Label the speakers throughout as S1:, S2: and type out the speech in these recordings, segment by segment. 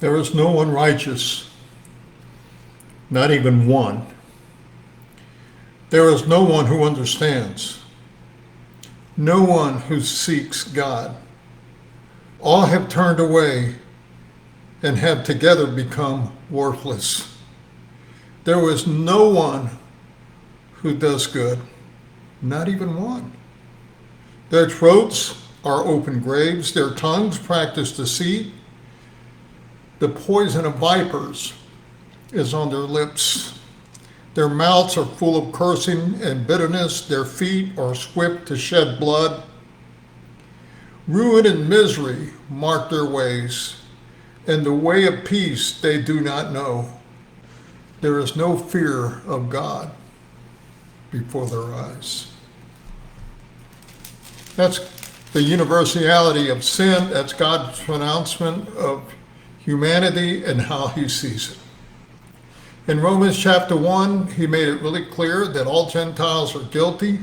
S1: There is no one righteous, not even one. There is no one who understands, no one who seeks God. All have turned away and have together become worthless. There is no one who does good, not even one. Their throats are open graves, their tongues practice deceit. The poison of vipers is on their lips. Their mouths are full of cursing and bitterness. Their feet are swift to shed blood. Ruin and misery mark their ways, and the way of peace they do not know. There is no fear of God before their eyes. That's the universality of sin. That's God's pronouncement of humanity and how he sees it. In Romans chapter 1, he made it really clear that all Gentiles are guilty.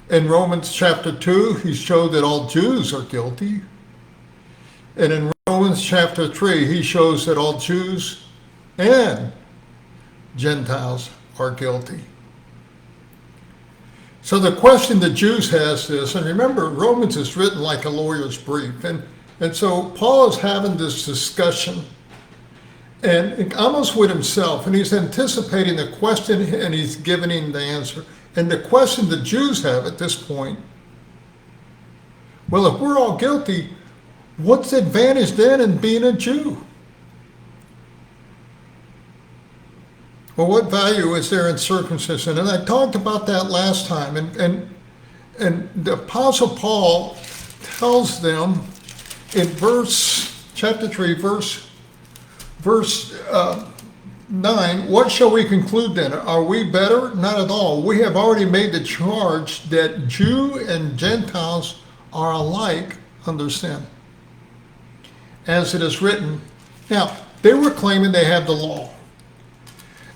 S1: In Romans chapter 2, he showed that all Jews are guilty. And in Romans chapter 3, he shows that all Jews and Gentiles are guilty. So the question the Jews has this, and remember, Romans is written like a lawyer's brief. And so Paul is having this discussion and almost with himself, and he's anticipating the question and he's giving the answer. And the question the Jews have at this point, well, if we're all guilty, what's the advantage then in being a Jew? Well, what value is there in circumcision? And I talked about that last time. And the Apostle Paul tells them in chapter 3, verse 9, what shall we conclude then? Are we better? Not at all. We have already made the charge that Jew and Gentiles are alike under sin. As it is written. Now, they were claiming they had the law.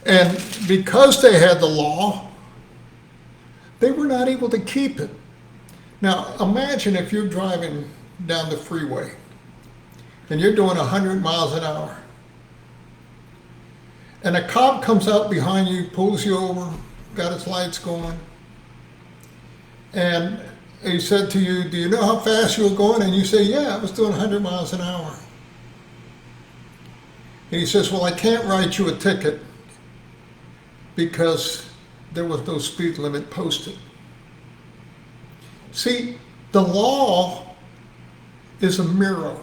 S1: And because they had the law, they were not able to keep it. Now, imagine if you're driving down the freeway and you're doing 100 miles an hour. And a cop comes out behind you, pulls you over, got his lights going. And he said to you, do you know how fast you were going? And you say, yeah, I was doing 100 miles an hour. And he says, well, I can't write you a ticket because there was no speed limit posted. See, the law is a mirror.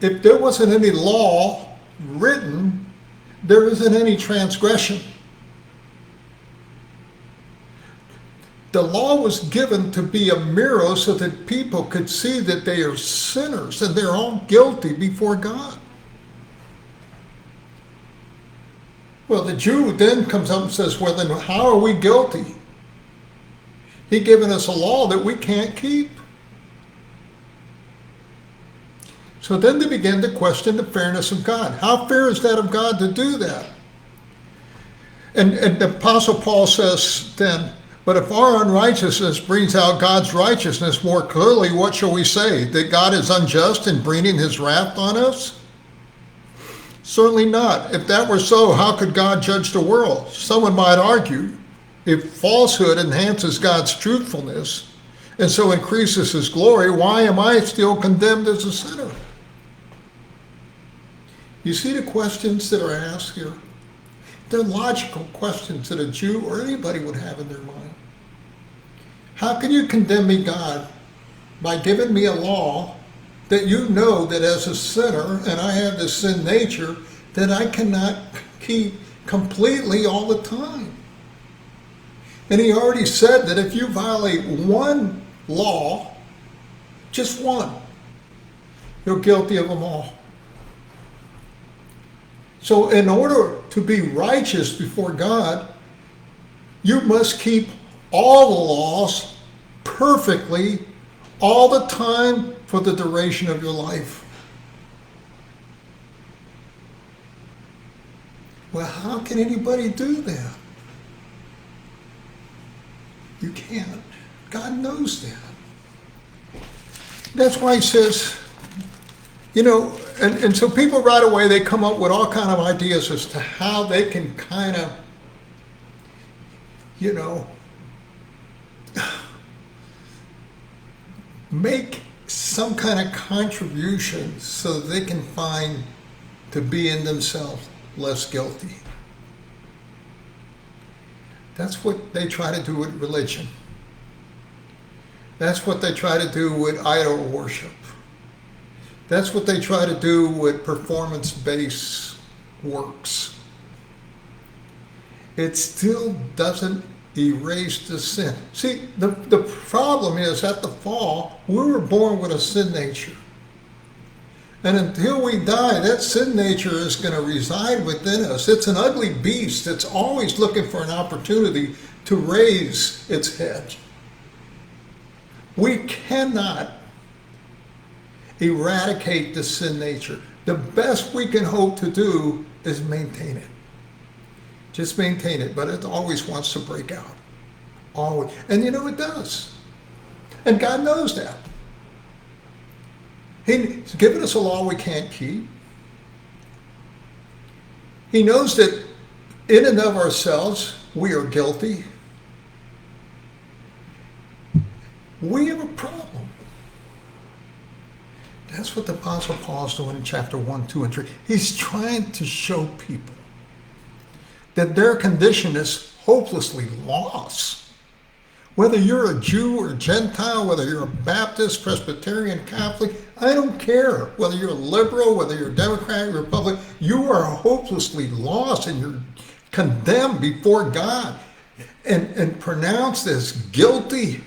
S1: If there wasn't any law written, there isn't any transgression. The law was given to be a mirror so that people could see that they are sinners and they're all guilty before God. Well, the Jew then comes up and says, well, then how are we guilty? He's given us a law that we can't keep. So then they begin to question the fairness of God. How fair is that of God to do that? And the Apostle Paul says then, but if our unrighteousness brings out God's righteousness more clearly, what shall we say? That God is unjust in bringing his wrath on us? Certainly not. If that were so, how could God judge the world? Someone might argue, if falsehood enhances God's truthfulness and so increases his glory, why am I still condemned as a sinner? You see the questions that are asked here? They're logical questions that a Jew or anybody would have in their mind. How can you condemn me, God, by giving me a law that you know that as a sinner, and I have this sin nature, that I cannot keep completely all the time? And he already said that if you violate one law, just one, you're guilty of them all. So in order to be righteous before God, you must keep all the laws perfectly all the time for the duration of your life. Well, how can anybody do that? You can't. God knows that. That's why he says, You know, and so people right away, they come up with all kind of ideas as to how they can kind of, you know, make some kind of contribution so they can find to be in themselves less guilty. That's what they try to do with religion. That's what they try to do with idol worship. That's what they try to do with performance-based works. It still doesn't erase the sin. See, the problem is at the fall, we were born with a sin nature. And until we die, that sin nature is going to reside within us. It's an ugly beast. It's always looking for an opportunity to raise its head. We cannot eradicate the sin nature. The best we can hope to do is maintain it. Just maintain it, but it always wants to break out. Always. And you know it does. And God knows that. He's given us a law we can't keep. He knows that in and of ourselves, we are guilty. We have a problem. That's what the Apostle Paul is doing in chapter 1, 2, and 3. He's trying to show people that their condition is hopelessly lost. Whether you're a Jew or Gentile, whether you're a Baptist, Presbyterian, Catholic, I don't care. Whether you're a liberal, whether you're a Democrat, Republican, you are hopelessly lost and you're condemned before God and pronounced as guilty